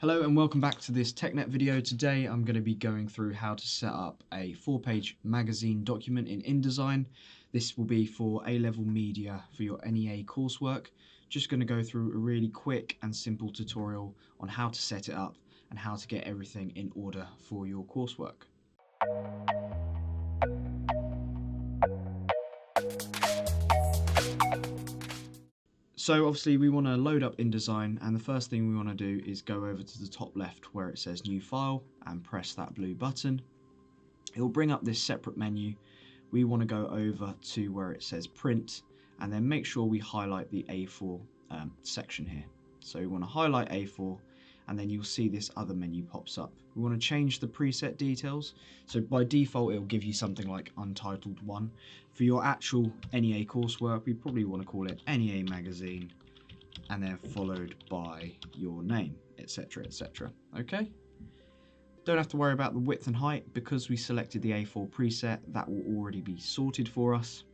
Hello and welcome back to this TechNet video. Today I'm going to be going through how to set up a 4-page magazine document in InDesign. This will be for A-level media for your NEA coursework. Just going to go through a really quick and simple tutorial on how to set it up and how to get everything in order for your coursework. So obviously we want to load up InDesign, and the first thing we want to do is go over to the top left where it says new file and press that blue button. It will bring up this separate menu. We want to go over to where it says print and then make sure we highlight the A4 section here. So we want to highlight A4 and then you'll see this other menu pops up. We want to change the preset details. So by default, it'll give you something like Untitled 1. For your actual NEA coursework, we probably want to call it NEA Magazine and then followed by your name, etc, etc. Okay? Don't have to worry about the width and height because we selected the A4 preset. That will already be sorted for us.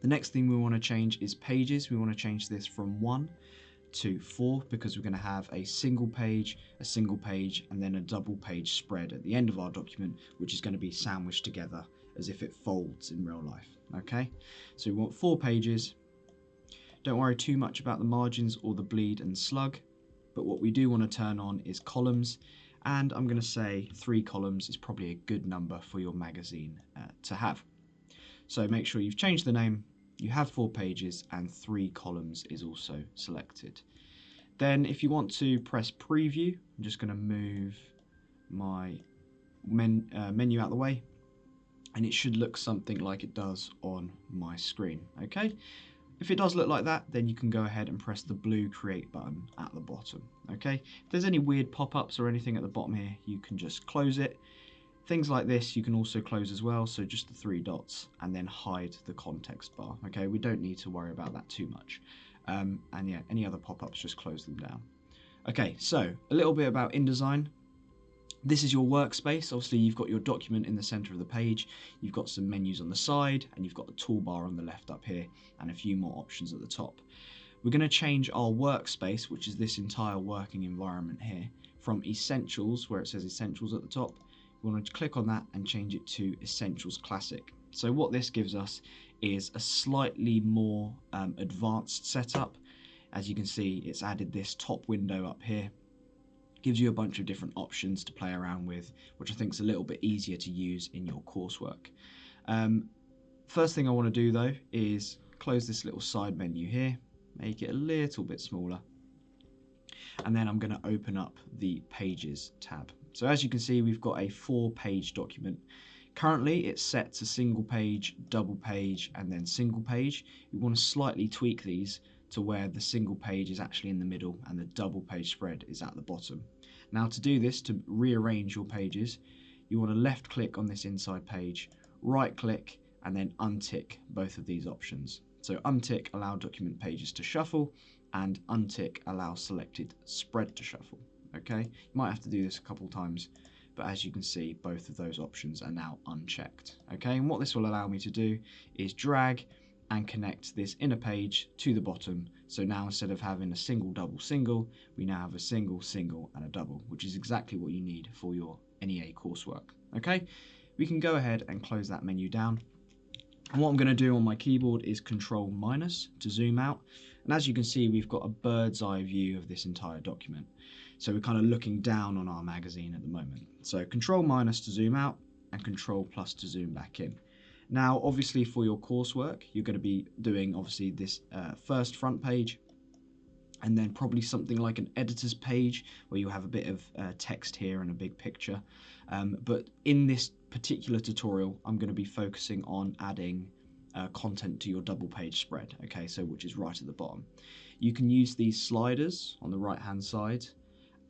The next thing we want to change is pages. We want to change this from 1 to 4 because we're going to have a single page, and then a double page spread at the end of our document, which is going to be sandwiched together as if it folds in real life. Okay, so we want 4 pages. Don't worry too much about the margins or the bleed and slug, but what we do want to turn on is columns, and I'm going to say 3 columns is probably a good number for your magazine to have. So make sure you've changed the name, you have 4 pages, and 3 columns is also selected. Then if you want to press preview, I'm just going to move my menu out of the way, and it should look something like it does on my screen. Okay, if it does look like that, then you can go ahead and press the blue create button at the bottom. Okay, if there's any weird pop-ups or anything at the bottom here, you can just close it. Things like this you can also close as well, so just the 3 dots and then hide the context bar. Okay, we don't need to worry about that too much. And yeah, any other pop-ups, just close them down. Okay, so a little bit about InDesign. This is your workspace. Obviously you've got your document in the center of the page, you've got some menus on the side, and you've got the toolbar on the left up here, and a few more options at the top. We're going to change our workspace, which is this entire working environment here, from Essentials, where it says Essentials at the top. We want to click on that and change it to Essentials Classic. So what this gives us is a slightly more advanced setup. As you can see, it's added this top window up here. Gives you a bunch of different options to play around with, which I think is a little bit easier to use in your coursework. First thing I want to do though is close this little side menu here, make it a little bit smaller, and then I'm going to open up the Pages tab. So as you can see, we've got a 4-page document. Currently it's set to single page, double page, and then single page. We want to slightly tweak these to where the single page is actually in the middle and the double page spread is at the bottom. Now to do this, to rearrange your pages, you want to left click on this inside page, right click, and then untick both of these options. So untick allow document pages to shuffle, and untick allow selected spread to shuffle. Okay, you might have to do this a couple times, but as you can see, both of those options are now unchecked. Okay, and what this will allow me to do is drag and connect this inner page to the bottom. So now instead of having a single, double, single, we now have a single, single, and a double, which is exactly what you need for your NEA coursework. Okay, we can go ahead and close that menu down. And what I'm going to do on my keyboard is Control- to zoom out. And as you can see, we've got a bird's eye view of this entire document. So we're kind of looking down on our magazine at the moment. So Control- to zoom out and Control+ to zoom back in. Now, obviously for your coursework, you're going to be doing obviously this first front page, and then probably something like an editor's page where you have a bit of text here and a big picture. But in this particular tutorial, I'm going to be focusing on adding content to your double page spread. Okay, so which is right at the bottom. You can use these sliders on the right hand side,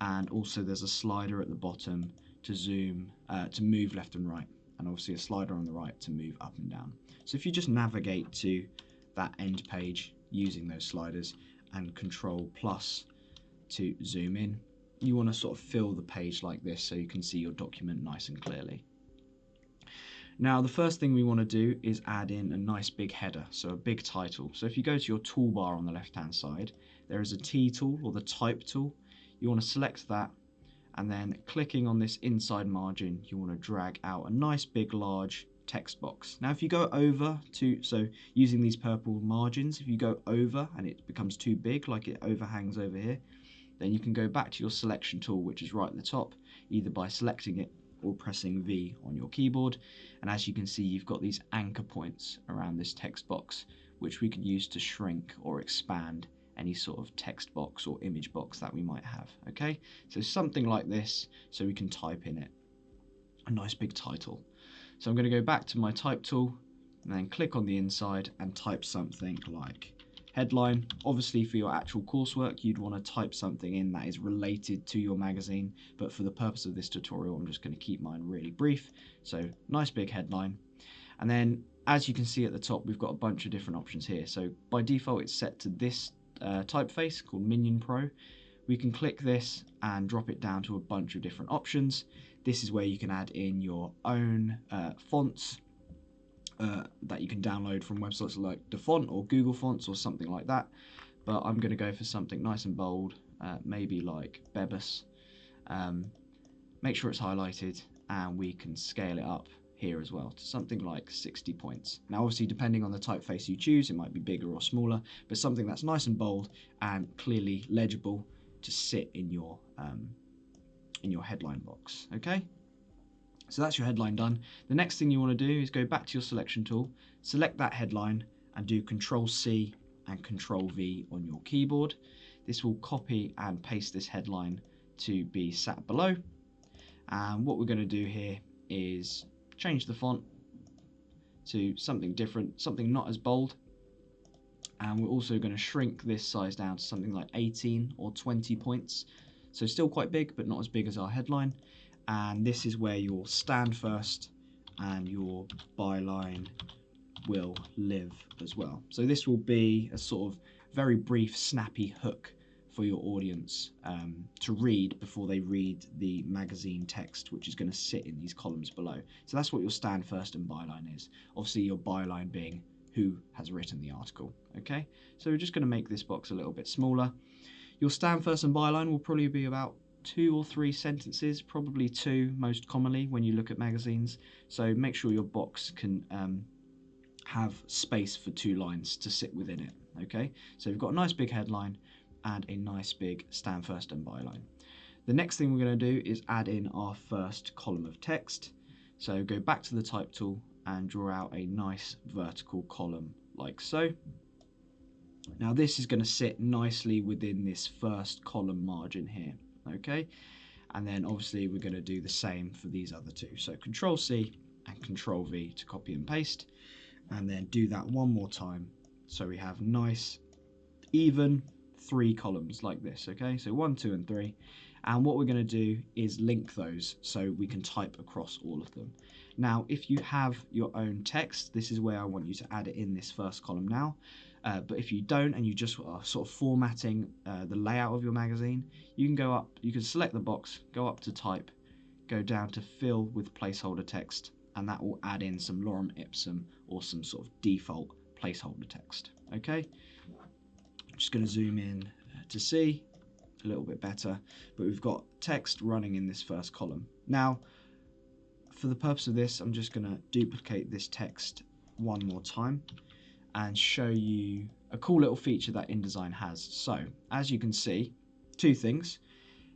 and also there's a slider at the bottom to zoom, to move left and right, and obviously a slider on the right to move up and down. So if you just navigate to that end page using those sliders and Control+ to zoom in, you want to sort of fill the page like this so you can see your document nice and clearly. Now the first thing we want to do is add in a nice big header, so a big title. So if you go to your toolbar on the left hand side, there is a T tool or the type tool. you want to select that, and then clicking on this inside margin, you want to drag out a nice big large text box. Now if you go over to, so using these purple margins, if you go over and it becomes too big, like it overhangs over here, then you can go back to your selection tool, which is right at the top, either by selecting it or pressing V on your keyboard. And as you can see, you've got these anchor points around this text box, which we can use to shrink or expand any sort of text box or image box that we might have. Okay, so something like this, so we can type in it a nice big title. So I'm going to go back to my type tool and then click on the inside and type something like headline. Obviously for your actual coursework, you'd want to type something in that is related to your magazine, but for the purpose of this tutorial, I'm just going to keep mine really brief. So nice big headline. And then as you can see at the top, we've got a bunch of different options here. So by default, it's set to this typeface called Minion Pro. We can click this and drop it down to a bunch of different options. This is where you can add in your own fonts that you can download from websites like DaFont or Google Fonts or something like that. But I'm going to go for something nice and bold, maybe like Bebus. Make sure it's highlighted, and we can scale it up here as well to something like 60 points. Now obviously depending on the typeface you choose, it might be bigger or smaller, but something that's nice and bold and clearly legible to sit in your headline box. Okay, so that's your headline done. The next thing you want to do is go back to your selection tool, select that headline and do Control C and Control V on your keyboard. This will copy and paste this headline to be sat below. And what we're going to do here is change the font to something different, something not as bold. And we're also going to shrink this size down to something like 18 or 20 points. So still quite big, but not as big as our headline. And this is where your Standfirst and your byline will live as well. So this will be a sort of very brief, snappy hook for your audience to read before they read the magazine text, which is going to sit in these columns below. So that's what your Standfirst and byline is. Obviously your byline being who has written the article. Okay, so we're just going to make this box a little bit smaller. Your Standfirst and byline will probably be about 2 or 3 sentences, probably 2 most commonly when you look at magazines. So make sure your box can have space for 2 lines to sit within it. Okay, so we've got a nice big headline and a nice big Standfirst and byline. The next thing we're going to do is add in our first column of text. So go back to the type tool and draw out a nice vertical column like so. Now this is going to sit nicely within this first column margin here. Okay, and then obviously we're going to do the same for these other 2. So Control C and Control V to copy and paste, and then do that one more time. So we have nice even 3 columns like this. Okay, so 1, 2 and 3, and what we're going to do is link those so we can type across all of them. Now if you have your own text, this is where I want you to add it in this first column now. But if you don't and you just are sort of formatting the layout of your magazine, you can go up, you can select the box, go up to type, go down to fill with placeholder text, and that will add in some lorem ipsum or some sort of default placeholder text. Okay, I'm just going to zoom in to see a little bit better, but we've got text running in this first column. Now for the purpose of this, I'm just going to duplicate this text one more time and show you a cool little feature that InDesign has. So as you can see, 2 things.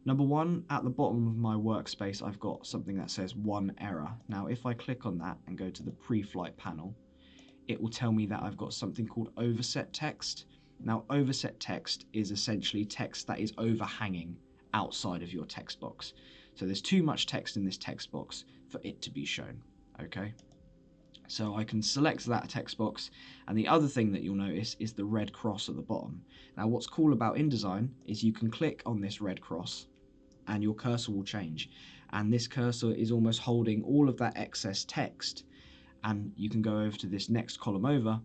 Number 1, at the bottom of my workspace, I've got something that says 1 error. Now if I click on that and go to the pre-flight panel, it will tell me that I've got something called overset text. Now overset text is essentially text that is overhanging outside of your text box. So there's too much text in this text box for it to be shown. Okay, so I can select that text box, and the other thing that you'll notice is the red cross at the bottom. Now what's cool about InDesign is you can click on this red cross and your cursor will change, and this cursor is almost holding all of that excess text, and you can go over to this next column over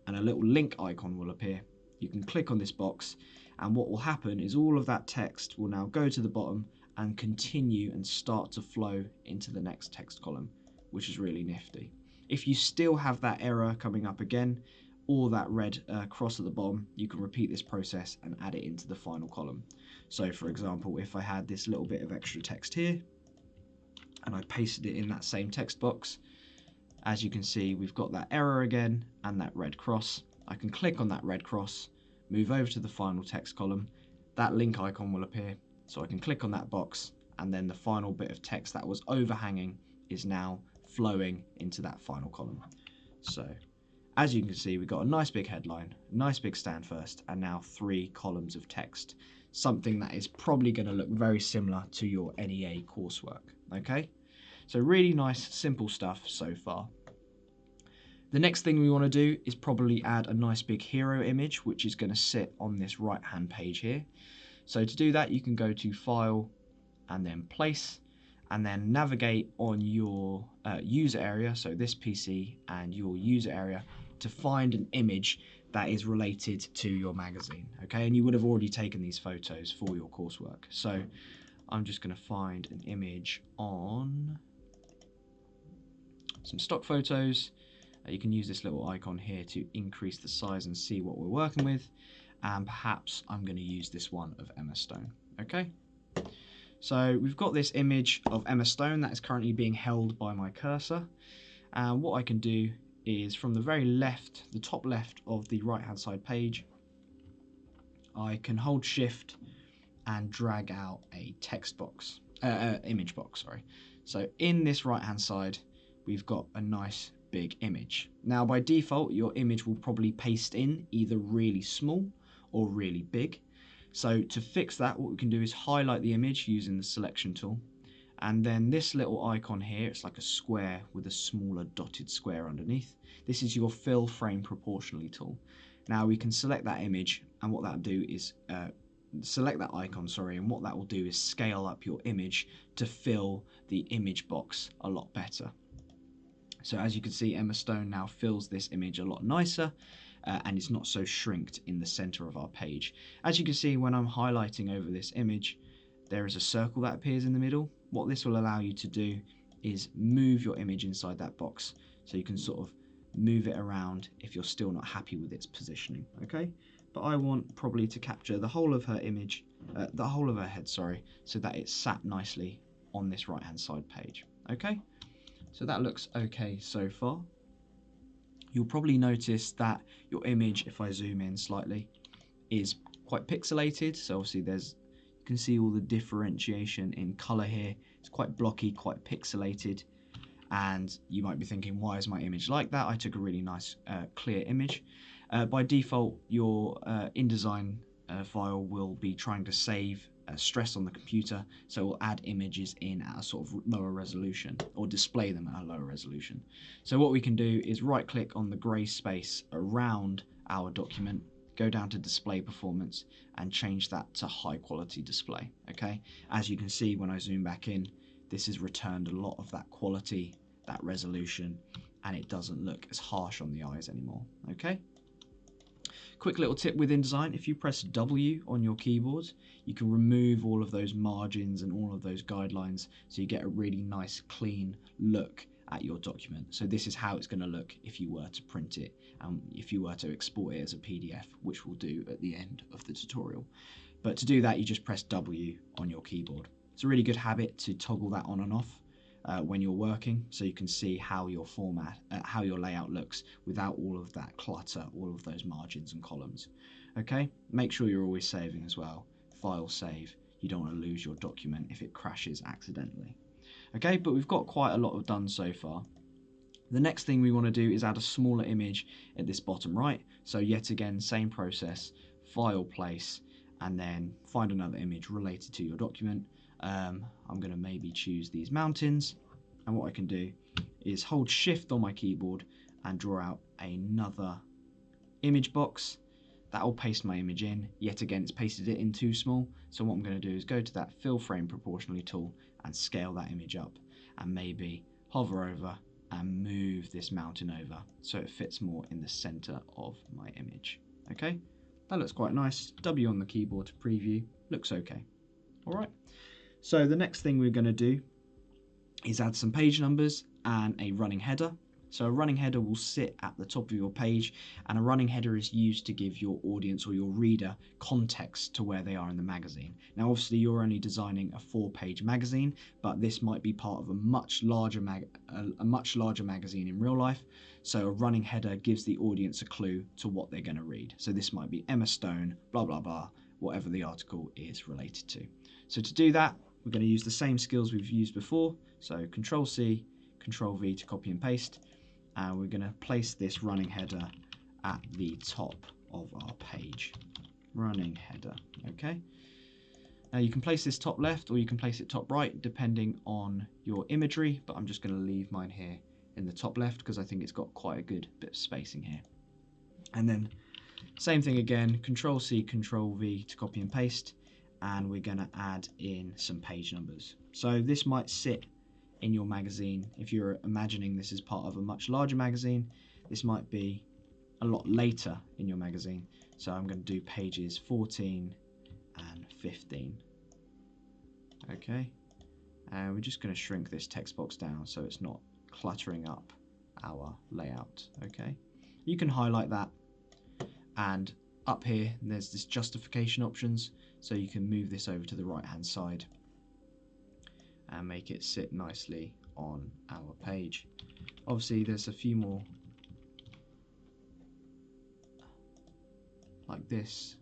and a little link icon will appear. You can click on this box, and what will happen is all of that text will now go to the bottom and continue and start to flow into the next text column, which is really nifty. If you still have that error coming up again, or that red cross at the bottom, you can repeat this process and add it into the final column. So for example, if I had this little bit of extra text here and I pasted it in that same text box, as you can see, we've got that error again and that red cross. I can click on that red cross, move over to the final text column, that link icon will appear. So I can click on that box, and then the final bit of text that was overhanging is now flowing into that final column. So as you can see, we've got a nice big headline, a nice big Standfirst, and now 3 columns of text. Something that is probably going to look very similar to your NEA coursework, okay? So really nice, simple stuff so far. The next thing we want to do is probably add a nice big hero image, which is going to sit on this right-hand page here. So to do that, you can go to File and then Place, and then navigate on your user area, so this PC and your user area, to find an image that is related to your magazine, okay? And you would have already taken these photos for your coursework. So I'm just going to find an image on some stock photos. You can use this little icon here to increase the size and see what we're working with. And perhaps I'm going to use this one of Emma Stone, okay? So we've got this image of Emma Stone that is currently being held by my cursor. And what I can do is from the very left, the top left of the right-hand side page, I can hold Shift and drag out a text box, image box, sorry. So in this right-hand side, we've got a nice big image. Now by default, your image will probably paste in either really small or really big. So to fix that, what we can do is highlight the image using the selection tool. And then this little icon here, it's like a square with a smaller dotted square underneath. This is your fill frame proportionally tool. Now we can select that image, and what that'll do is select that icon, sorry, and what that will do is scale up your image to fill the image box a lot better. So as you can see, Emma Stone now fills this image a lot nicer, and it's not so shrinked in the center of our page. As you can see, when I'm highlighting over this image, there is a circle that appears in the middle. What this will allow you to do is move your image inside that box, so you can sort of move it around if you're still not happy with its positioning, okay? But I want probably to capture the whole of her image, the whole of her head, sorry, so that it's sat nicely on this right-hand side page, okay? So that looks okay so far. You'll probably notice that your image, if I zoom in slightly, is quite pixelated. So obviously you can see all the differentiation in color here. It's quite blocky, quite pixelated. And you might be thinking, why is my image like that? I took a really nice clear image. By default, your InDesign file will be trying to save stress on the computer, so it will add images in at a sort of lower resolution, or display them at a lower resolution. So what we can do is right click on the grey space around our document, go down to display performance and change that to high quality display, okay? As you can see, when I zoom back in, this has returned a lot of that quality, that resolution, and it doesn't look as harsh on the eyes anymore, okay? Quick little tip with InDesign, if you press W on your keyboard, you can remove all of those margins and all of those guidelines, so you get a really nice clean look at your document. So this is how it's going to look if you were to print it, and if you were to export it as a PDF, which we'll do at the end of the tutorial. But to do that, you just press W on your keyboard. It's a really good habit to toggle that on and off when you're working, so you can see how your format, how your layout looks without all of that clutter, all of those margins and columns. Okay, make sure you're always saving as well. File save. You don't want to lose your document if it crashes accidentally. Okay, but we've got quite a lot of done so far. The next thing we want to do is add a smaller image at this bottom right. So yet again, same process, file, place, and then find another image related to your document. I'm going to maybe choose these mountains, and what I can do is hold Shift on my keyboard and draw out another image box. That will paste my image in. Yet again, it's pasted it in too small, so what I'm going to do is go to that fill frame proportionally tool and scale that image up, and maybe hover over and move this mountain over so it fits more in the center of my image. Okay, that looks quite nice. W on the keyboard to preview, looks okay. All right. So the next thing we're going to do is add some page numbers and a running header. So a running header will sit at the top of your page, and a running header is used to give your audience or your reader context to where they are in the magazine. Now obviously you're only designing a 4-page magazine, but this might be part of a much larger magazine in real life. So a running header gives the audience a clue to what they're going to read. So this might be Emma Stone, blah blah blah, whatever the article is related to. So to do that, we're going to use the same skills we've used before. So Control C, Control V to copy and paste. And we're going to place this running header at the top of our page. Running header, okay? Now you can place this top left or you can place it top right depending on your imagery, but I'm just going to leave mine here in the top left because I think it's got quite a good bit of spacing here. And then same thing again, Control C, Control V to copy and paste, and we're going to add in some page numbers. So this might sit in your magazine. If you're imagining this as part of a much larger magazine, this might be a lot later in your magazine. So I'm going to do pages 14 and 15. Okay, and we're just going to shrink this text box down so it's not cluttering up our layout. Okay, you can highlight that, and up here there's this justification options, so you can move this over to the right hand side and make it sit nicely on our page. Obviously there's a few more like this.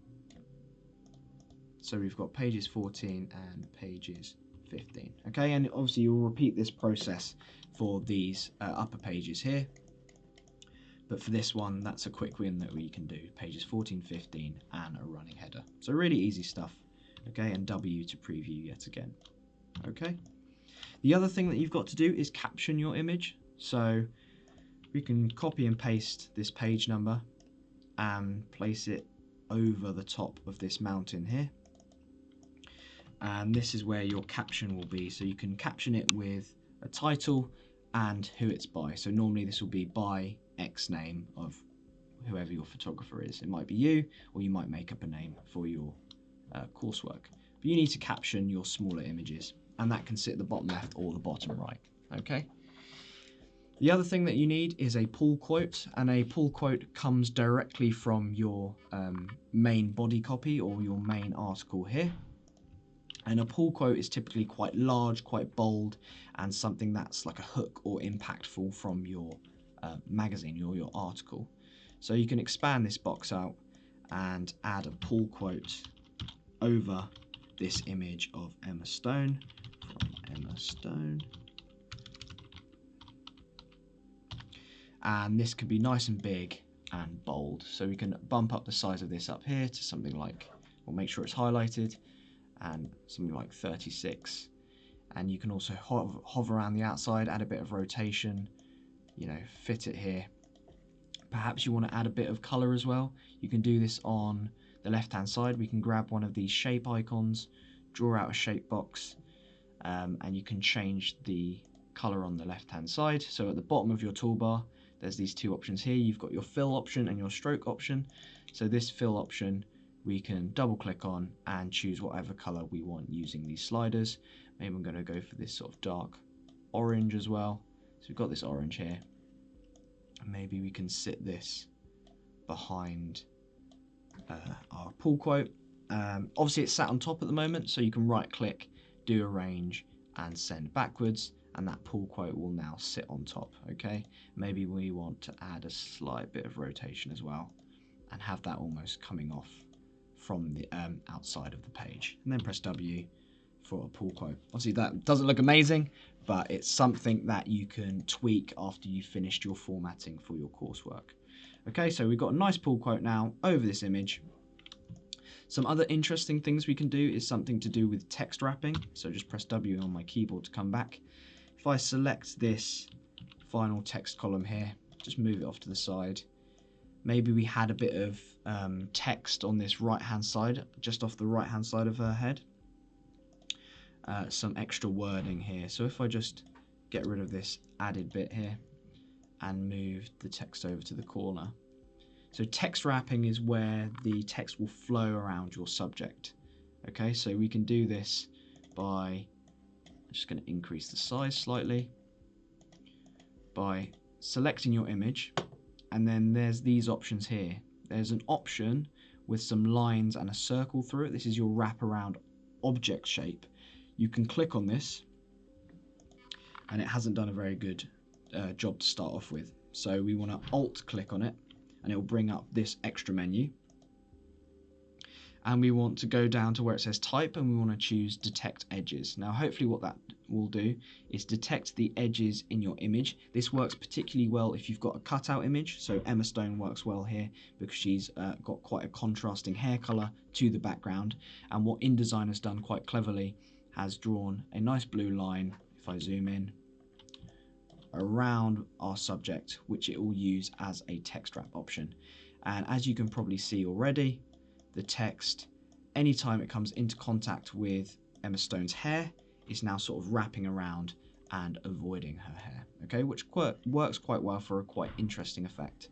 So we've got pages 14 and pages 15. Okay, and obviously you'll repeat this process for these upper pages here. But for this one, that's a quick win that we can do. Pages 14, 15 and a running header. So really easy stuff. Okay, and W to preview yet again. Okay. The other thing that you've got to do is caption your image. So we can copy and paste this page number and place it over the top of this mountain here. And this is where your caption will be. So you can caption it with a title and who it's by. So normally this will be by X name of whoever your photographer is. It might be you, or you might make up a name for your coursework. But you need to caption your smaller images, and that can sit at the bottom left or the bottom right. Okay. The other thing that you need is a pull quote, and a pull quote comes directly from your main body copy or your main article here. And a pull quote is typically quite large, quite bold, and something that's like a hook or impactful from your magazine or your article. So you can expand this box out and add a pull quote over this image of Emma Stone, from Emma Stone. And this can be nice and big and bold. So we can bump up the size of this up here to something like, we'll make sure it's highlighted, and something like 36. And you can also hover around the outside, add a bit of rotation, you know, fit it here. Perhaps you want to add a bit of color as well. You can do this on the left hand side. We can grab one of these shape icons, draw out a shape box, and you can change the color on the left hand side. So at the bottom of your toolbar, there's these two options here. You've got your fill option and your stroke option. So this fill option we can double click on and choose whatever color we want using these sliders. Maybe I'm going to go for this sort of dark orange as well. So we've got this orange here. And maybe we can sit this behind our pull quote. Obviously it's sat on top at the moment, so you can right click, do arrange and send backwards, and that pull quote will now sit on top. Okay, maybe we want to add a slight bit of rotation as well and have that almost coming off from the outside of the page, and then press W for a pull quote. Obviously that doesn't look amazing, but it's something that you can tweak after you've finished your formatting for your coursework. Okay, so we've got a nice pull quote now over this image. Some other interesting things we can do is something to do with text wrapping. So just press W on my keyboard to come back. If I select this final text column here, just move it off to the side. Maybe we had a bit of text on this right hand side, just off the right hand side of her head. Some extra wording here. So if I just get rid of this added bit here and move the text over to the corner. So text wrapping is where the text will flow around your subject. Okay, so we can do this by, I'm just going to increase the size slightly, by selecting your image, and then there's these options here. There's an option with some lines and a circle through it. This is your wraparound object shape. You can click on this, and it hasn't done a very good job to start off with. So we want to alt click on it, and it will bring up this extra menu. And we want to go down to where it says type, and we want to choose detect edges. Now hopefully what that will do is detect the edges in your image. This works particularly well if you've got a cutout image, so Emma Stone works well here because she's got quite a contrasting hair colour to the background, and what InDesign has done quite cleverly has drawn a nice blue line, if I zoom in, around our subject, which it will use as a text wrap option. And as you can probably see already, the text, anytime it comes into contact with Emma Stone's hair, is now sort of wrapping around and avoiding her hair, okay, which works quite well for a quite interesting effect,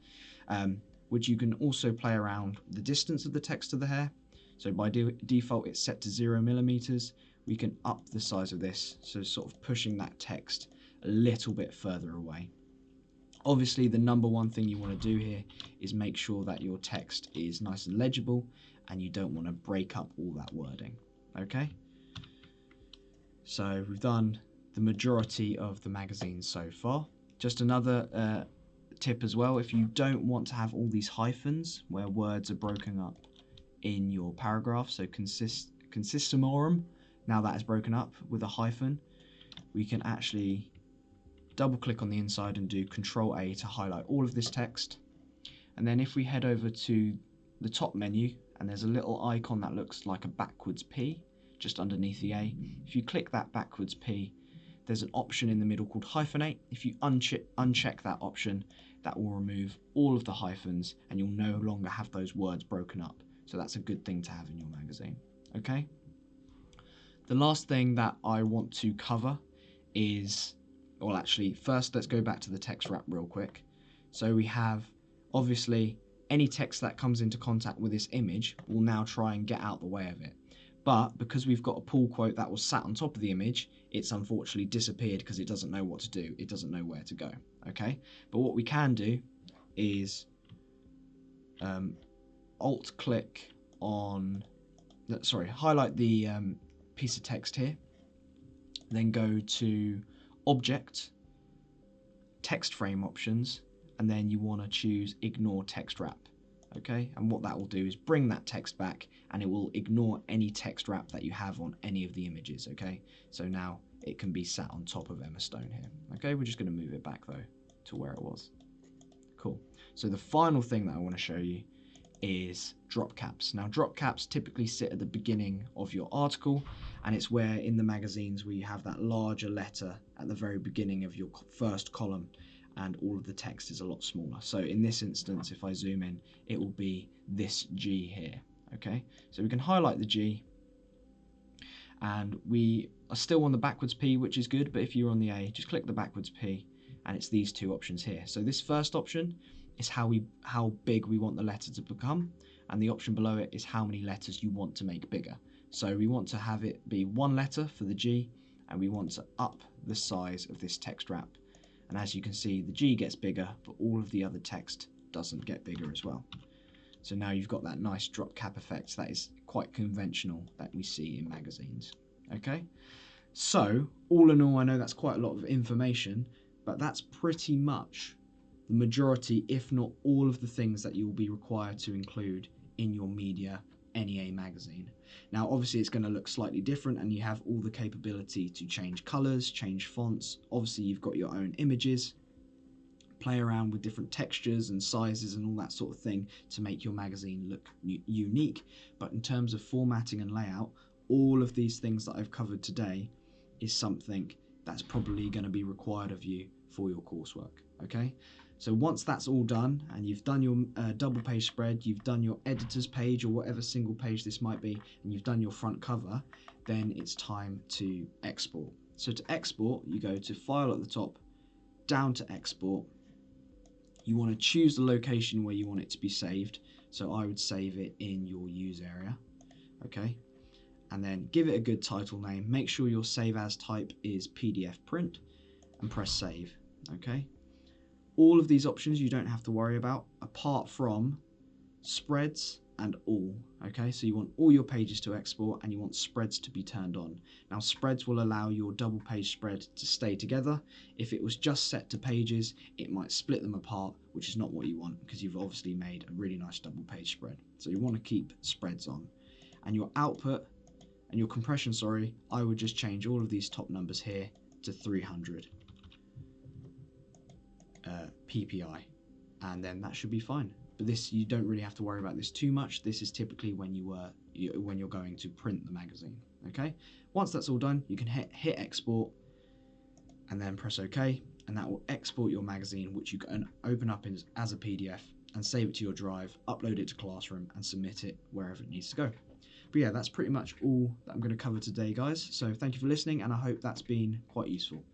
which you can also play around the distance of the text to the hair. So by default it's set to 0mm. We can up the size of this, so sort of pushing that text a little bit further away. Obviously the number one thing you want to do here is make sure that your text is nice and legible, and you don't want to break up all that wording, okay? So we've done the majority of the magazine so far. Just another tip as well, if you don't want to have all these hyphens where words are broken up in your paragraph, so consistimorum, now that is broken up with a hyphen, we can actually double click on the inside and do Control A to highlight all of this text. And then if we head over to the top menu, and there's a little icon that looks like a backwards P just underneath the A. If you click that backwards P, there's an option in the middle called hyphenate. If you uncheck that option, that will remove all of the hyphens, and you'll no longer have those words broken up. So that's a good thing to have in your magazine, okay? The last thing that I want to cover is, well actually, first let's go back to the text wrap real quick. So we have, obviously, any text that comes into contact with this image will now try and get out the way of it. But because we've got a pull quote that was sat on top of the image, it's unfortunately disappeared because it doesn't know what to do. It doesn't know where to go, okay? But what we can do is alt click on, highlight the piece of text here, then go to Object, Text Frame Options, and then you want to choose Ignore Text Wrap, okay? And what that will do is bring that text back, and it will ignore any text wrap that you have on any of the images, okay? So now it can be sat on top of Emma Stone here, okay? We're just going to move it back though to where it was. Cool. So the final thing that I want to show you is drop caps. Now drop caps typically sit at the beginning of your article, and it's where in the magazines where you have that larger letter at the very beginning of your first column, and all of the text is a lot smaller. So in this instance, if I zoom in, it will be this G here, okay? So we can highlight the G, and we are still on the backwards P, which is good, but if you're on the A, just click the backwards P, and it's these two options here. So this first option is how big we want the letter to become, and the option below it is how many letters you want to make bigger. So we want to have it be one letter for the G, and we want to up the size of this text wrap. And as you can see, the G gets bigger, but all of the other text doesn't get bigger as well. So now you've got that nice drop cap effect that is quite conventional that we see in magazines, okay? So all in all, I know that's quite a lot of information, but that's pretty much the majority, if not all of the things that you'll be required to include in your Media NEA magazine. Now obviously it's going to look slightly different, and you have all the capability to change colors, change fonts. Obviously you've got your own images, play around with different textures and sizes and all that sort of thing to make your magazine look unique. But in terms of formatting and layout, all of these things that I've covered today is something that's probably going to be required of you for your coursework, okay? So once that's all done, and you've done your double page spread, you've done your editor's page or whatever single page this might be, and you've done your front cover, then it's time to export. So to export, you go to File at the top, down to Export. You want to choose the location where you want it to be saved. So I would save it in your use area, okay? And then give it a good title name. Make sure your save as type is PDF print, and press save, okay? All of these options you don't have to worry about, apart from spreads and all. Okay, so you want all your pages to export and you want spreads to be turned on. Now spreads will allow your double page spread to stay together. If it was just set to pages, it might split them apart, which is not what you want because you've obviously made a really nice double page spread. So you want to keep spreads on. And your output and your compression, I would just change all of these top numbers here to 300 PPI, and then that should be fine. But this, you don't really have to worry about this too much. This is typically when you're going to print the magazine. Okay, once that's all done, you can hit export and then press OK, and that will export your magazine, which you can open up as a PDF and save it to your drive, upload it to Classroom and submit it wherever it needs to go. But yeah, that's pretty much all that I'm going to cover today, guys. So thank you for listening, and I hope that's been quite useful.